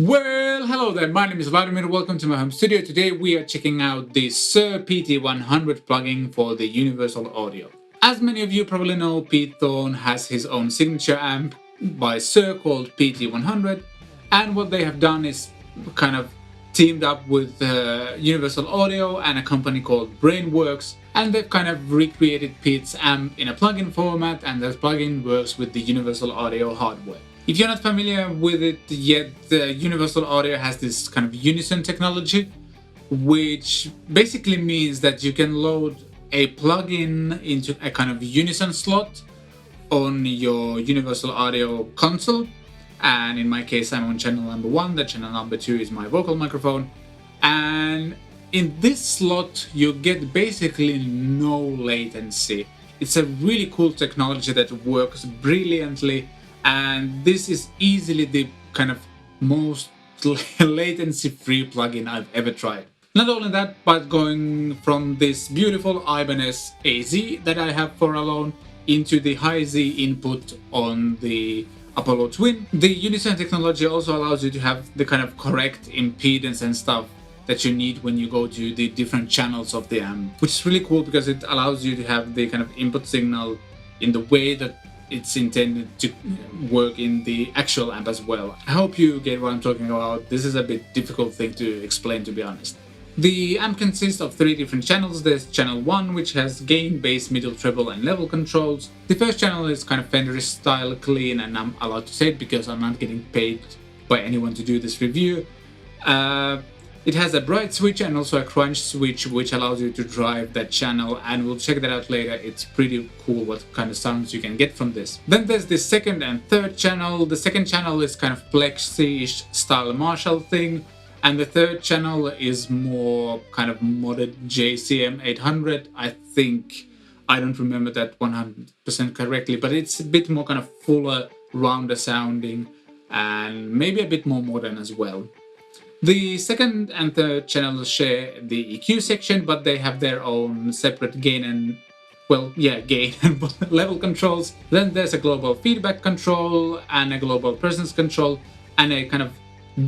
Well, hello there, my name is Vladimir, welcome to my home studio. Today we are checking out the Suhr PT100 plugin for the Universal Audio. As many of you probably know, Thorn has his own signature amp by Suhr called PT100, and what they have done is kind of teamed up with Universal Audio and a company called Brainworks, and they've kind of recreated Pete's amp in a plugin format, and that plugin works with the Universal Audio hardware. If you're not familiar with it yet, the Universal Audio has this kind of unison technology, which basically means that you can load a plugin into a kind of unison slot on your Universal Audio console. And in my case, I'm on channel number 1, the channel number 2 is my vocal microphone. And in this slot, you get basically no latency. It's a really cool technology that works brilliantly, and this is easily the kind of most latency-free plugin I've ever tried. Not only that, but going from this beautiful Ibanez AZ that I have for a loan into the high Z input on the Apollo Twin, the Unison technology also allows you to have the kind of correct impedance and stuff that you need when you go to the different channels of the amp, which is really cool because it allows you to have the kind of input signal in the way that it's intended to work in the actual amp as well. I hope you get what I'm talking about. This is a bit difficult thing to explain, to be honest. The amp consists of 3 different channels. There's channel 1, which has gain, bass, middle, treble and level controls. The first channel is kind of Fender style clean, and I'm allowed to say it because I'm not getting paid by anyone to do this review. It has a bright switch and also a crunch switch, which allows you to drive that channel, and we'll check that out later. It's pretty cool what kind of sounds you can get from this. Then there's the second and third channel. The second channel is kind of Plexi-ish style Marshall thing, and the third channel is more kind of modded JCM 800. I think, I don't remember that 100% correctly, but it's a bit more kind of fuller, rounder sounding, and maybe a bit more modern as well. The second and third channels share the EQ section, but they have their own separate gain and, gain and level controls. Then there's a global feedback control and a global presence control and a kind of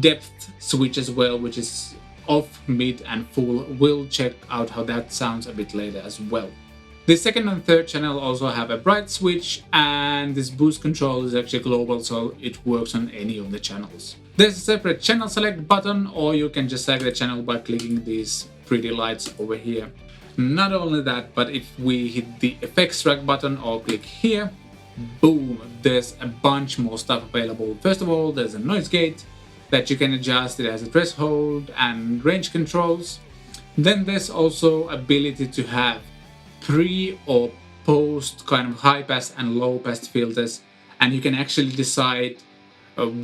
depth switch as well, which is off, mid and full. We'll check out how that sounds a bit later as well. The second and third channel also have a bright switch, and this boost control is actually global, so it works on any of the channels. There's a separate channel select button, or you can just select the channel by clicking these pretty lights over here. Not only that, but if we hit the effects track button or click here, boom, there's a bunch more stuff available. First of all, there's a noise gate that you can adjust. It has a threshold and range controls. Then there's also ability to have pre or post kind of high pass and low pass filters, and you can actually decide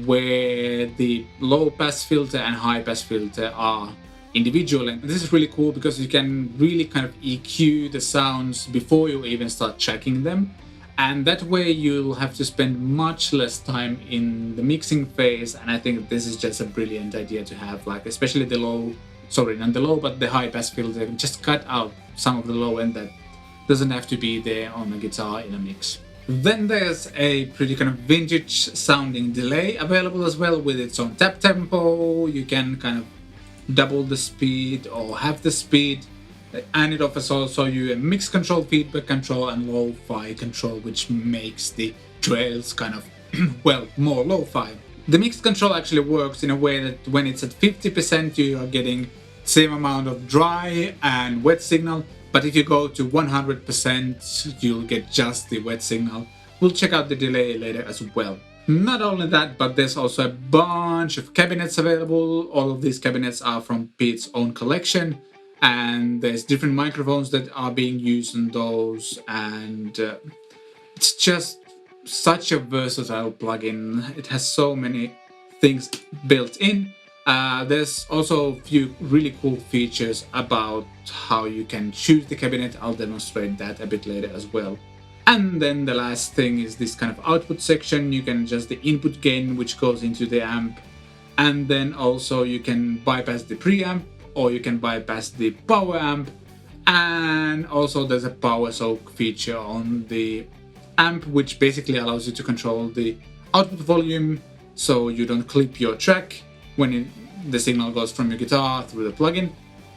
where the low pass filter and high pass filter are individually. And this is really cool because you can really kind of EQ the sounds before you even start tracking them, and that way you'll have to spend much less time in the mixing phase. And I think this is just a brilliant idea to have, like especially the low, sorry, not the low, but the high pass filter. Just cut out some of the low end that doesn't have to be there on a guitar in a mix. Then there's a pretty kind of vintage sounding delay available as well with its own tap tempo. You can kind of double the speed or half the speed, and it offers also you a mix control, feedback control and lo-fi control, which makes the trails kind of more lo-fi. The mix control actually works in a way that when it's at 50% you are getting same amount of dry and wet signal, but if you go to 100% you'll get just the wet signal. We'll check out the delay later as well. Not only that, but there's also a bunch of cabinets available. All of these cabinets are from Pete's own collection, and there's different microphones that are being used on those, and it's just such a versatile plugin. It has so many things built in. There's also a few really cool features about how you can choose the cabinet. I'll demonstrate that a bit later as well. And then the last thing is this kind of output section. You can adjust the input gain, which goes into the amp, and then also you can bypass the preamp, or you can bypass the power amp, and also there's a power soak feature on the amp, which basically allows you to control the output volume so you don't clip your track. the signal goes from your guitar through the plugin.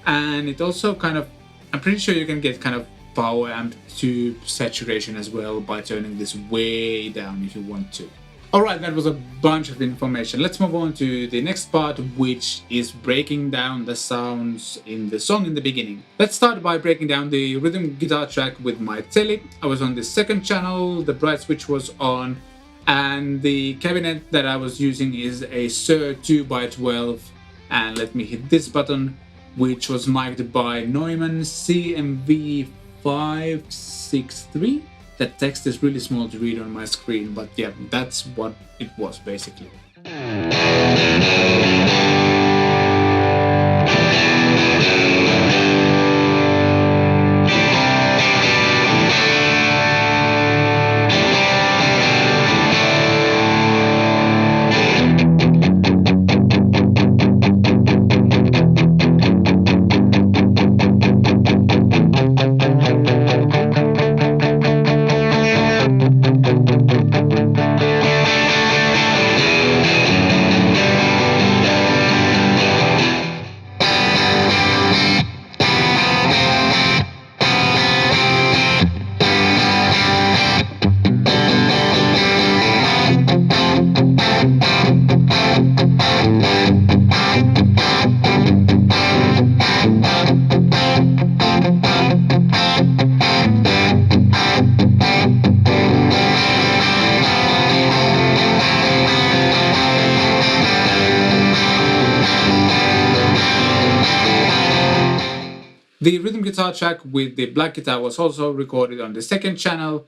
And it also kind of, I'm pretty sure you can get kind of power amp tube saturation as well by turning this way down if you want to. Alright, that was a bunch of information. Let's move on to the next part, which is breaking down the sounds in the song in the beginning. Let's start by breaking down the rhythm guitar track with my telly. I was on the second channel, the bright switch was on, and the cabinet that I was using is a Suhr 2x12. And let me hit this button, which was mic'd by Neumann CMV563. That text is really small to read on my screen, but yeah, that's what it was basically. The rhythm guitar track with the black guitar was also recorded on the second channel,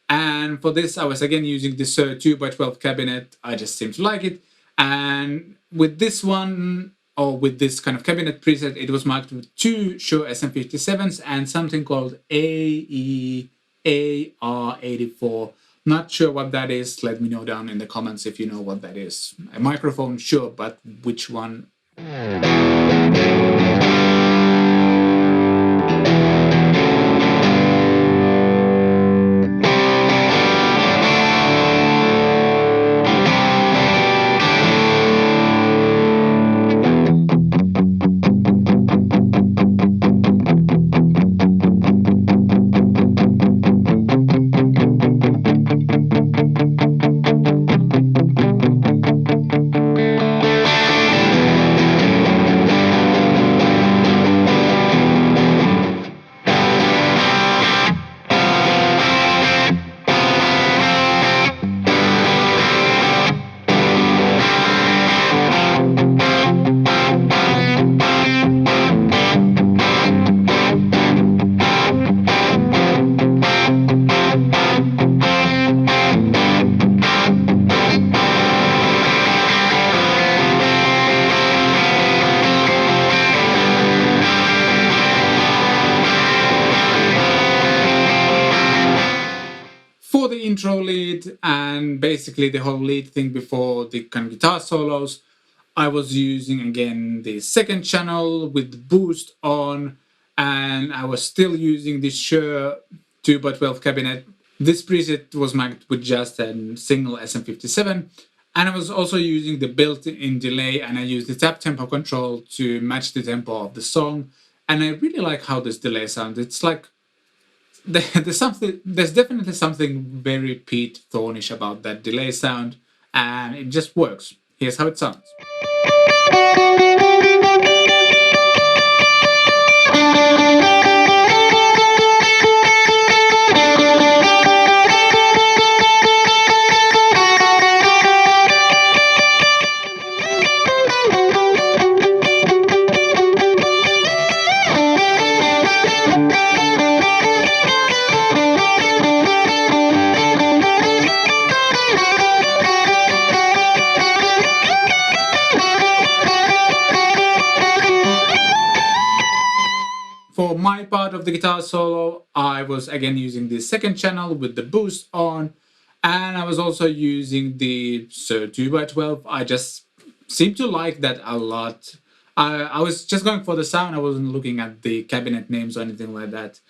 and for this I was again using the Suhr 2x12 cabinet. I just seem to like it, and with this one, or with this kind of cabinet preset, it was marked with two Suhr SM57s and something called AEAR84. Not sure what that is. Let me know down in the comments if you know what that is. A microphone, sure, but which one? For the intro lead and basically the whole lead thing before the kind of guitar solos, I was using again the second channel with the boost on, and I was still using the Suhr 2x12 cabinet. This preset was marked with just a single SM57, and I was also using the built-in delay, and I used the tap tempo control to match the tempo of the song. And I really like how this delay sounds. It's like there's definitely something very Pete Thornish about that delay sound, and it just works. Here's how it sounds. For my part of the guitar solo, I was again using the second channel with the boost on, and I was also using the Suhr 2x12. I just seem to like that a lot. I was just going for the sound, I wasn't looking at the cabinet names or anything like that.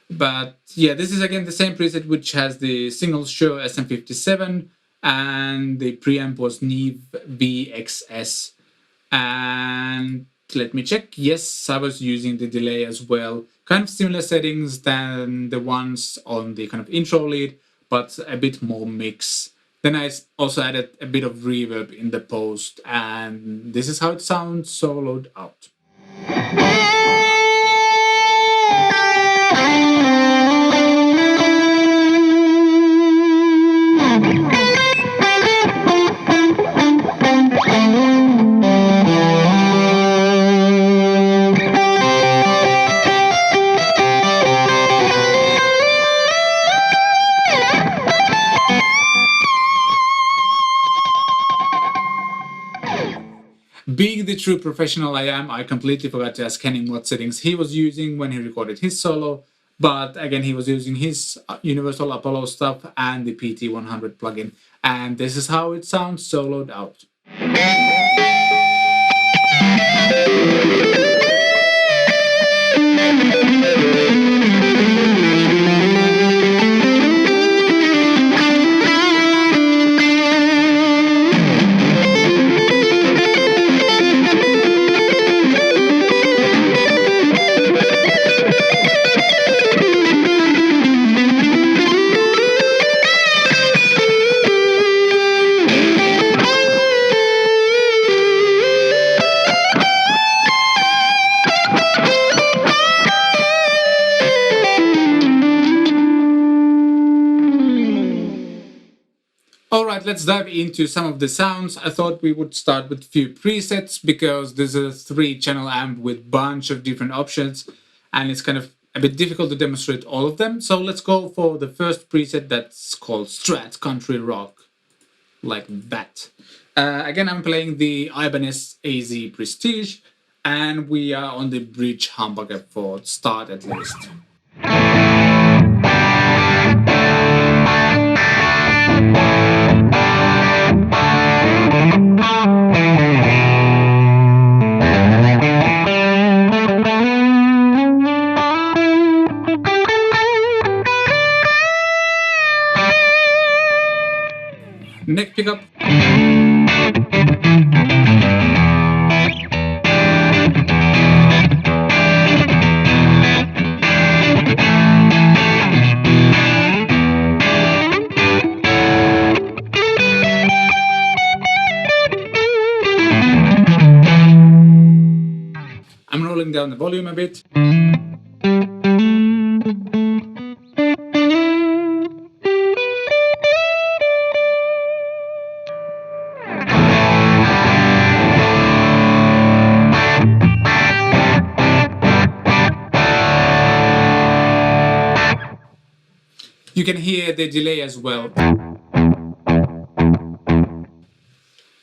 But yeah, this is again the same preset which has the single Suhr SM57, and the preamp was Neve VXS. And let me check. Yes, I was using the delay as well. Kind of similar settings than the ones on the kind of intro lead, but a bit more mix. Then I also added a bit of reverb in the post, and this is how it sounds soloed out. Being the true professional I am, I completely forgot to ask Henning what settings he was using when he recorded his solo. But again, he was using his Universal Apollo stuff and the PT100 plugin. And this is how it sounds soloed out. Alright, let's dive into some of the sounds. I thought we would start with a few presets because there's a 3-channel amp with bunch of different options and it's kind of a bit difficult to demonstrate all of them. So let's go for the first preset that's called Strat Country Rock, like that. Again, I'm playing the Ibanez AZ Prestige and we are on the bridge humbucker for start at least. Neck pickup. I'm rolling down the volume a bit. You can hear the delay as well. Kind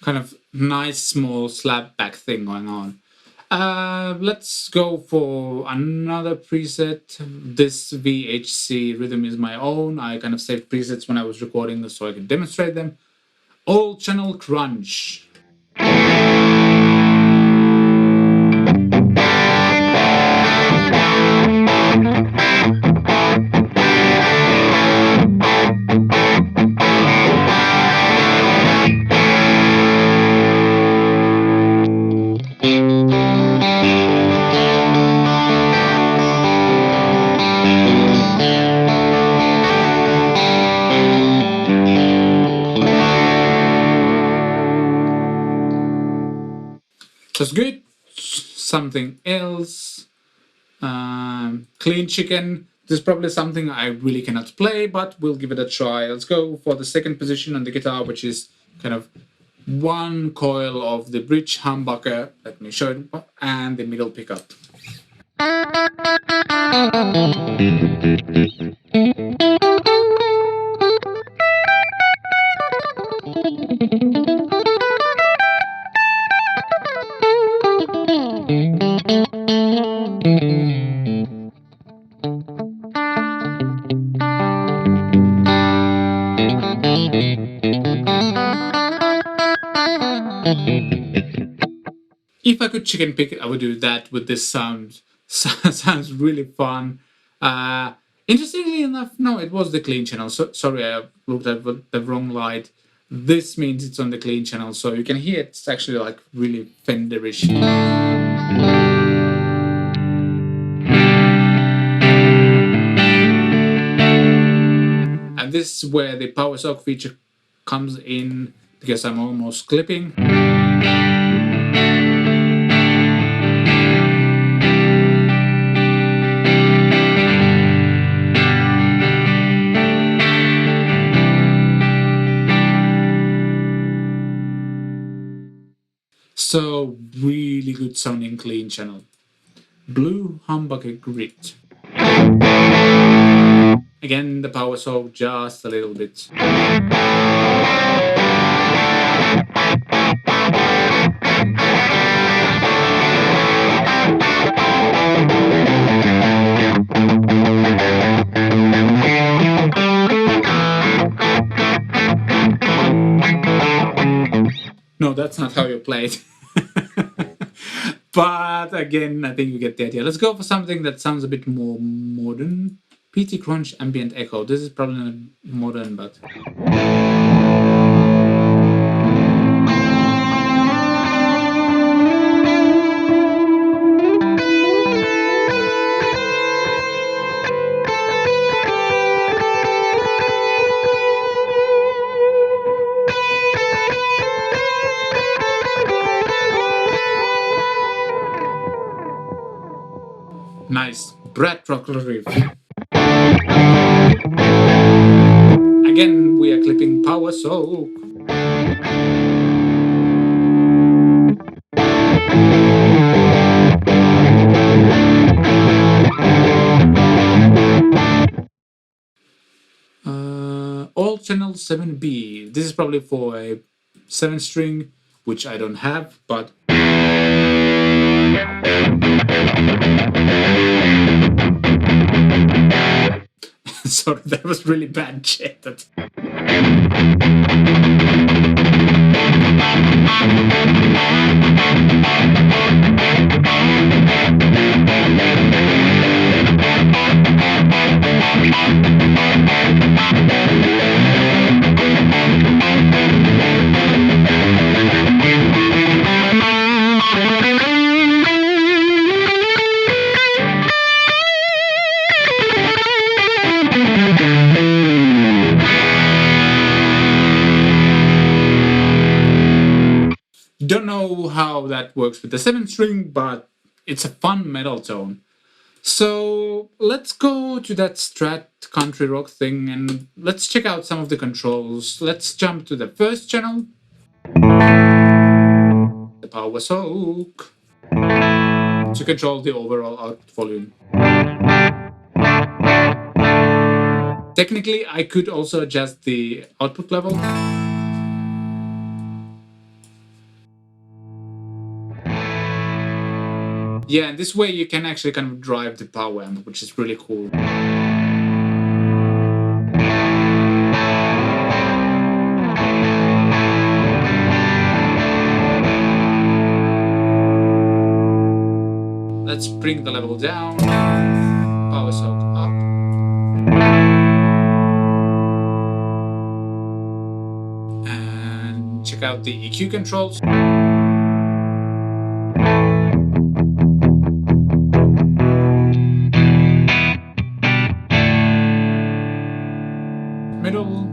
of nice small slap back thing going on. Let's go for another preset. This VHC rhythm is my own. I kind of saved presets when I was recording this so I could demonstrate them. All channel crunch. That's good. Something else. Clean chicken. This is probably something I really cannot play, but we'll give it a try. Let's go for the second position on the guitar, which is kind of one coil of the bridge humbucker. Let me show it. And the middle pickup. If I could chicken pick it, I would do that with this sound. Sounds really fun. Interestingly enough, no, it was the clean channel. So sorry, I looked at the wrong light. This means it's on the clean channel, so you can hear it's actually like really Fenderish. And this is where the power soak feature comes in, because I'm almost clipping. So really good sounding clean channel. Blue humbucker grit. Again, the power soak just a little bit. No, that's not how you play it. But again, I think you get the idea. Let's go for something that sounds a bit more modern. PT Crunch Ambient Echo. This is probably not modern, but... Nice. Brat rock riff. Again, we are clipping power soak. All channel 7B. This is probably for a 7-string, which I don't have, but... Sorry, that was really bad shit. Don't know how that works with the 7-string, but it's a fun metal tone. So let's go to that Strat country rock thing and let's check out some of the controls. Let's jump to the first channel. The power soak. To control the overall output volume. Technically, I could also adjust the output level. Yeah, and this way you can actually kind of drive the power amp, which is really cool. Let's bring the level down, power soak up. And check out the EQ controls. Middle.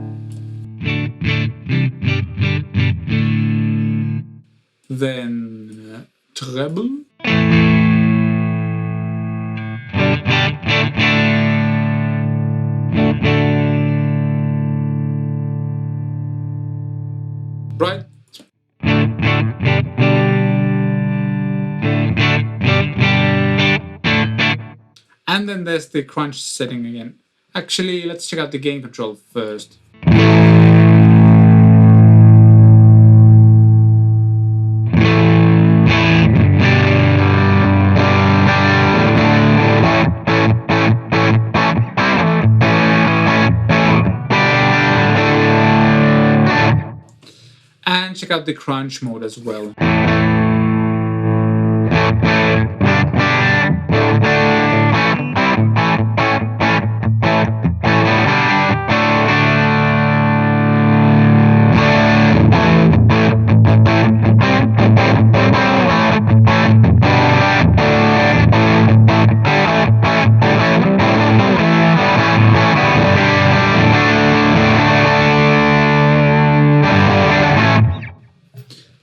Then treble. Right. And then there's the crunch setting again. Actually, let's check out the gain control first. And check out the crunch mode as well.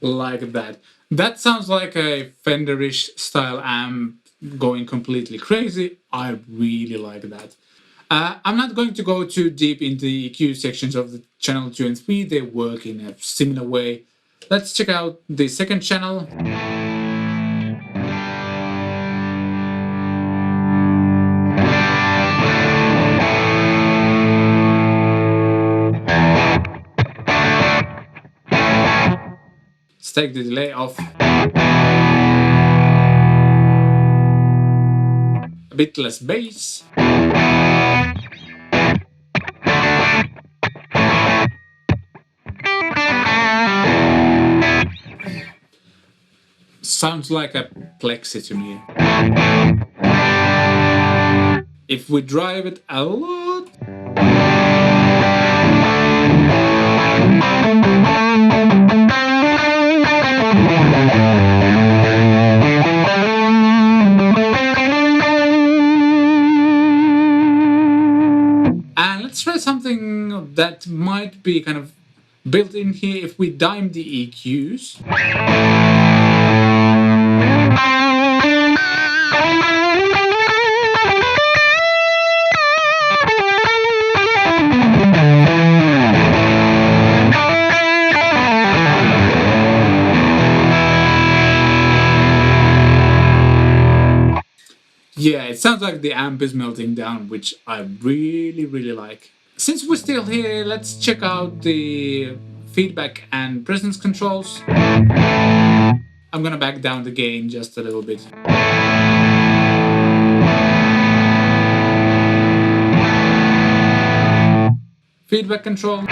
like that. That sounds like a Fenderish style amp going completely crazy. I really like that. I'm not going to go too deep into the EQ sections of the channel 2 and 3. They work in a similar way. Let's check out the second channel. Let's take the delay off. A bit less bass. Sounds like a plexi to me. If we drive it a lot, and let's try something that might be kind of built in here if we dime the EQs. Yeah, it sounds like the amp is melting down, which I really, really like. Since we're still here, let's check out the feedback and presence controls. I'm gonna back down the gain just a little bit. Feedback control.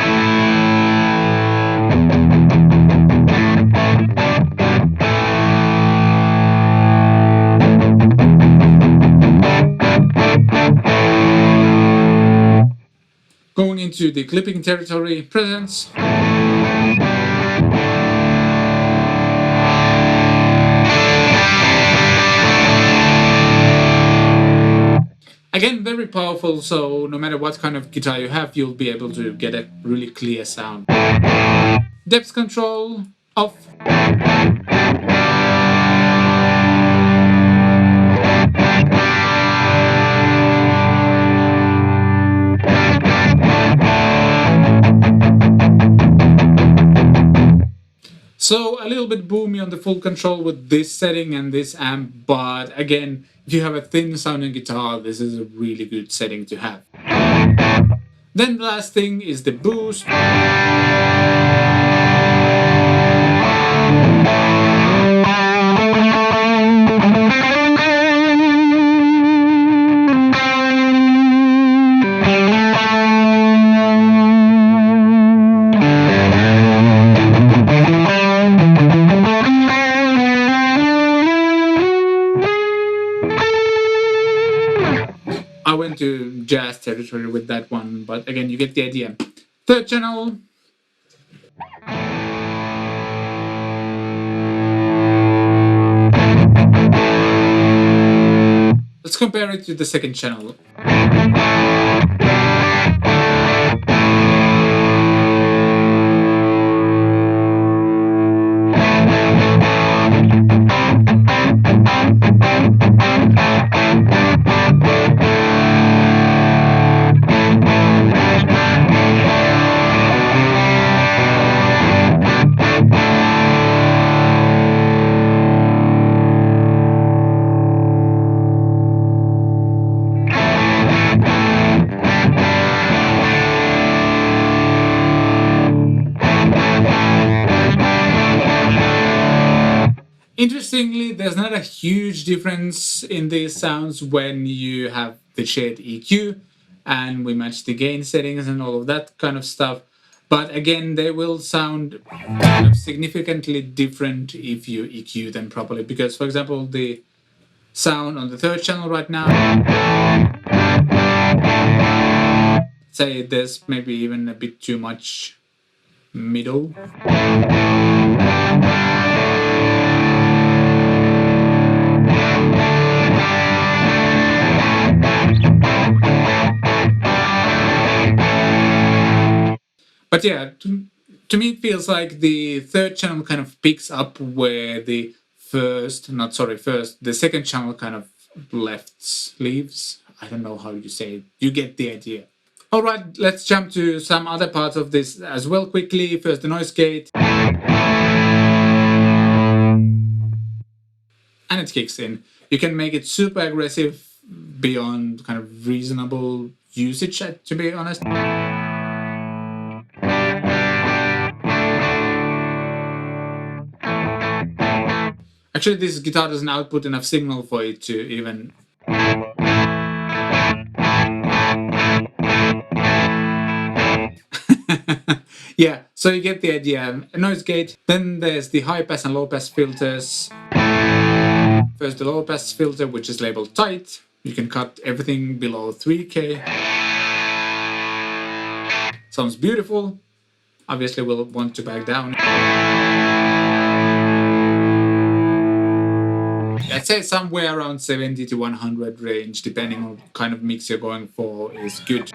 Going into the clipping territory, presence. Again, very powerful, so no matter what kind of guitar you have, you'll be able to get a really clear sound. Depth control, off. So a little bit boomy on the full control with this setting and this amp, but again, if you have a thin sounding guitar, this is a really good setting to have. Then the last thing is the boost. I went to jazz territory with that one, but again, you get the idea. Third channel. Let's compare it to the second channel. Interestingly, there's not a huge difference in these sounds when you have the shared EQ and we match the gain settings and all of that kind of stuff. But again, they will sound kind of significantly different if you EQ them properly. Because, for example, the sound on the third channel right now, say there's maybe even a bit too much middle. But yeah, To me, it feels like the third channel kind of picks up where the the second channel kind of leaves. I don't know how you say it. You get the idea. All right, let's jump to some other parts of this as well quickly. First, the noise gate. And it kicks in. You can make it super aggressive beyond kind of reasonable usage, to be honest. Actually, this guitar doesn't output enough signal for it to even... Yeah, so you get the idea. A noise gate. Then there's the high pass and low pass filters. First, the low pass filter, which is labeled tight. You can cut everything below 3K. Sounds beautiful. Obviously, we'll want to back down. I'd say somewhere around 70 to 100 range, depending on what kind of mix you're going for, is good.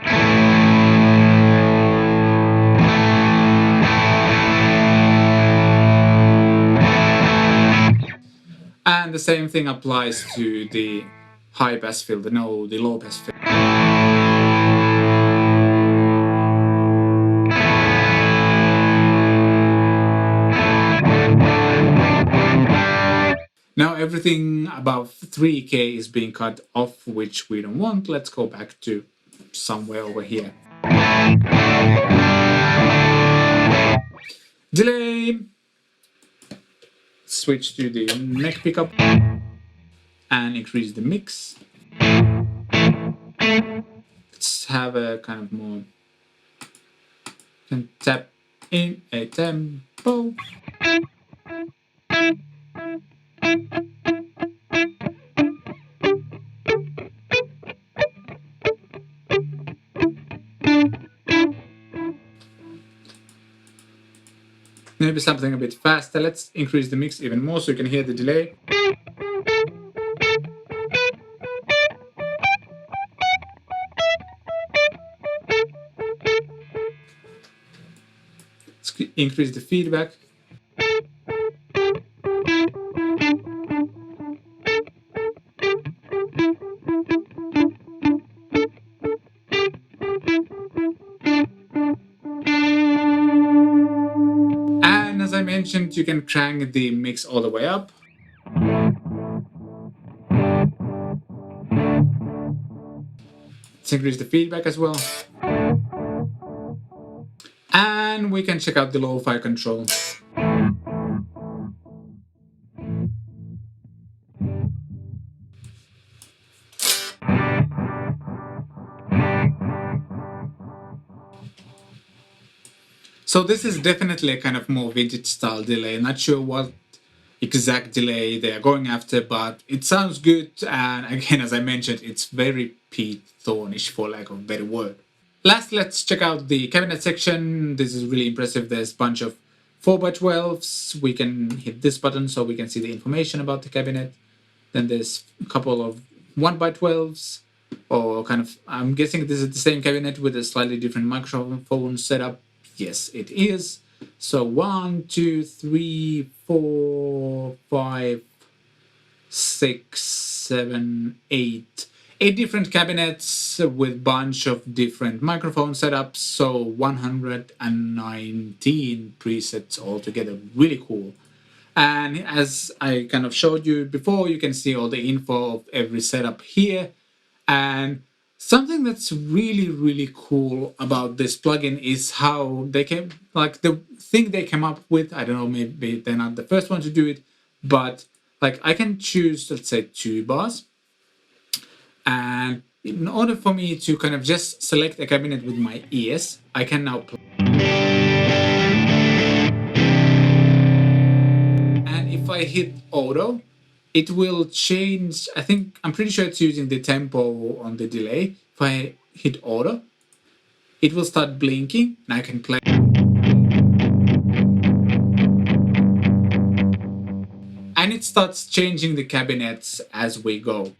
And the same thing applies to the high pass filter, no, the low pass filter. Now everything above 3K is being cut off, which we don't want. Let's go back to somewhere over here. Delay. Switch to the neck pickup and increase the mix. Let's have a kind of more... and tap in a tempo. Maybe something a bit faster. Let's increase the mix even more so you can hear the delay. Let's increase the feedback. As I mentioned, you can crank the mix all the way up. Let's increase the feedback as well. And we can check out the lo-fi control. So this is definitely a kind of more vintage style delay. Not sure what exact delay they are going after, but it sounds good. And again, as I mentioned, it's very Pete Thornish, for lack of a better word. Last, let's check out the cabinet section. This is really impressive. There's a bunch of 4x12s. We can hit this button so we can see the information about the cabinet. Then there's a couple of 1x12s, or kind of, I'm guessing this is the same cabinet with a slightly different microphone setup. Yes, it is. So 1, 2, 3, 4, 5, 6, 7, 8. 8 different cabinets with bunch of different microphone setups. So 119 presets altogether. Really cool. And as I kind of showed you before, you can see all the info of every setup here. And something that's really, really cool about this plugin is how they came, like the thing they came up with. I don't know, maybe they're not the first one to do it, but like I can choose, let's say, 2 bars. And in order for me to kind of just select a cabinet with my ears, I can now play. And if I hit auto, it will change. I'm pretty sure it's using the tempo on the delay. If I hit auto, it will start blinking and I can play. And it starts changing the cabinets as we go.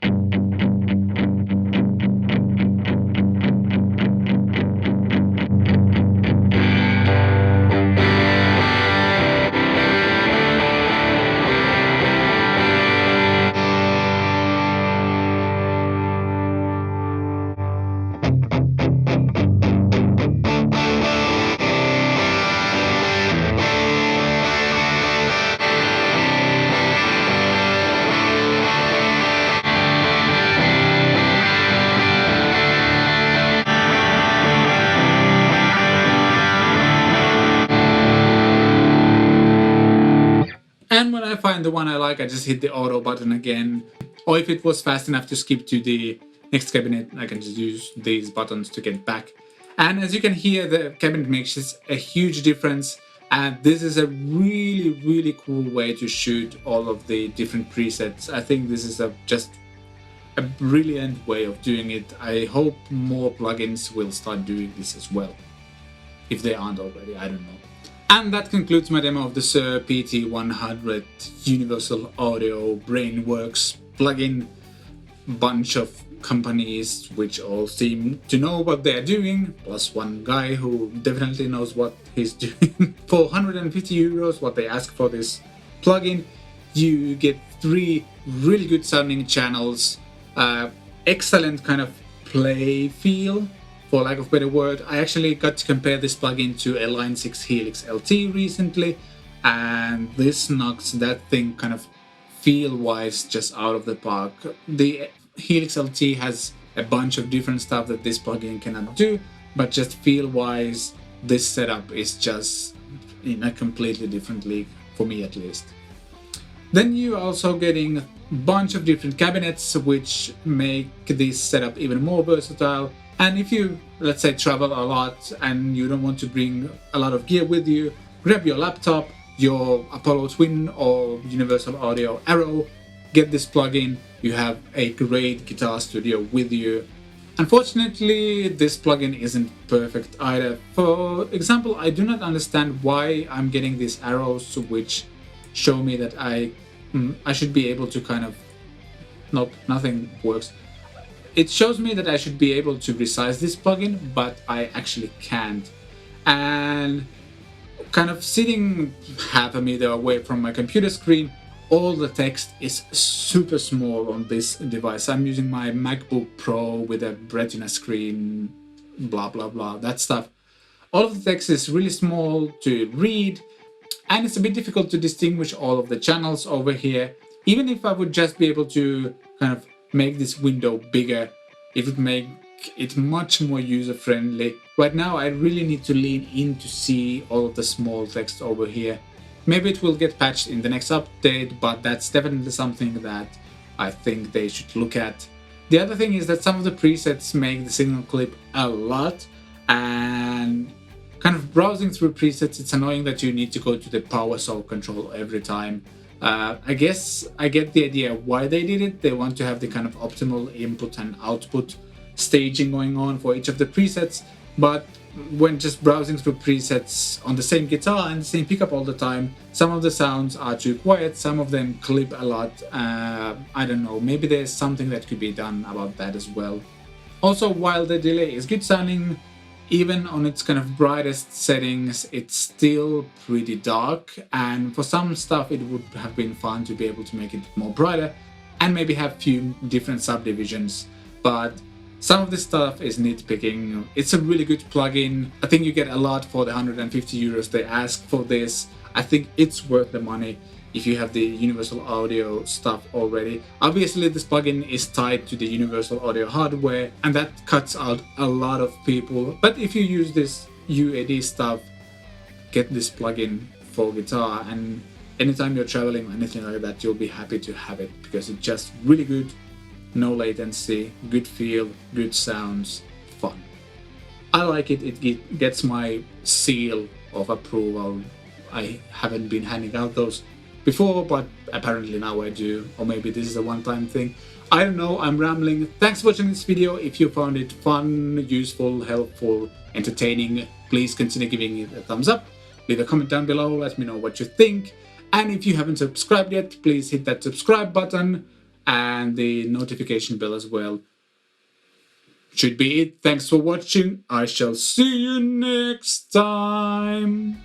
And when I find the one I like, I just hit the auto button again. Or if it was fast enough to skip to the next cabinet, I can just use these buttons to get back. And as you can hear, the cabinet makes a huge difference. And this is a really cool way to shoot all of the different presets. I think this is just a brilliant way of doing it. I hope more plugins will start doing this as well. If they aren't already, I don't know. And that concludes my demo of the Suhr PT100 Universal Audio Brainworks plugin. Bunch of companies which all seem to know what they're doing, plus one guy who definitely knows what he's doing. For 150 euros, what they ask for this plugin, you get 3 really good sounding channels, excellent kind of play feel, for lack of a better word. I actually got to compare this plugin to a Line 6 Helix LT recently, and this knocks that thing kind of feel-wise just out of the park. The Helix LT has a bunch of different stuff that this plugin cannot do, but just feel-wise, this setup is just in a completely different league, for me at least. Then you're also getting a bunch of different cabinets which make this setup even more versatile. And if you, let's say, travel a lot and you don't want to bring a lot of gear with you, grab your laptop, your Apollo Twin or Universal Audio Arrow, get this plugin, you have a great guitar studio with you. Unfortunately, this plugin isn't perfect either. For example, I do not understand why I'm getting these arrows which show me that I should be able to kind of... Nope, nothing works. It shows me that I should be able to resize this plugin, but I actually can't. And kind of sitting half a meter away from my computer screen, all the text is super small on this device. I'm using my MacBook Pro with a Retina screen, blah blah blah, that stuff. All of the text is really small to read, and it's a bit difficult to distinguish all of the channels over here. Even if I would just be able to kind of make this window bigger, it would make it much more user-friendly. Right now I really need to lean in to see all of the small text over here. Maybe it will get patched in the next update, but that's definitely something that I think they should look at. The other thing is that some of the presets make the signal clip a lot, and kind of browsing through presets, it's annoying that you need to go to the power saw control every time. I guess I get the idea why they did it. They want to have the kind of optimal input and output staging going on for each of the presets, but when just browsing through presets on the same guitar and the same pickup all the time, some of the sounds are too quiet, some of them clip a lot. I don't know, maybe there's something that could be done about that as well. Also, while the delay is good sounding, even on its kind of brightest settings, it's still pretty dark, and for some stuff it would have been fun to be able to make it more brighter and maybe have few different subdivisions, but some of this stuff is nitpicking. It's a really good plugin. I think you get a lot for the 150 euros they ask for this. I think it's worth the money if you have the Universal Audio stuff already. Obviously, this plugin is tied to the Universal Audio hardware, and that cuts out a lot of people. But if you use this UAD stuff, get this plugin for guitar, and anytime you're traveling or anything like that, you'll be happy to have it, because it's just really good. No latency, good feel, good sounds, fun. I like it. It gets my seal of approval. I haven't been handing out those before, but apparently now I do. Or maybe this is a one-time thing. I don't know, I'm rambling. Thanks for watching this video. If you found it fun, useful, helpful, entertaining, please consider giving it a thumbs up. Leave a comment down below, let me know what you think. And if you haven't subscribed yet, please hit that subscribe button and the notification bell as well. Should be it. Thanks for watching. I shall see you next time.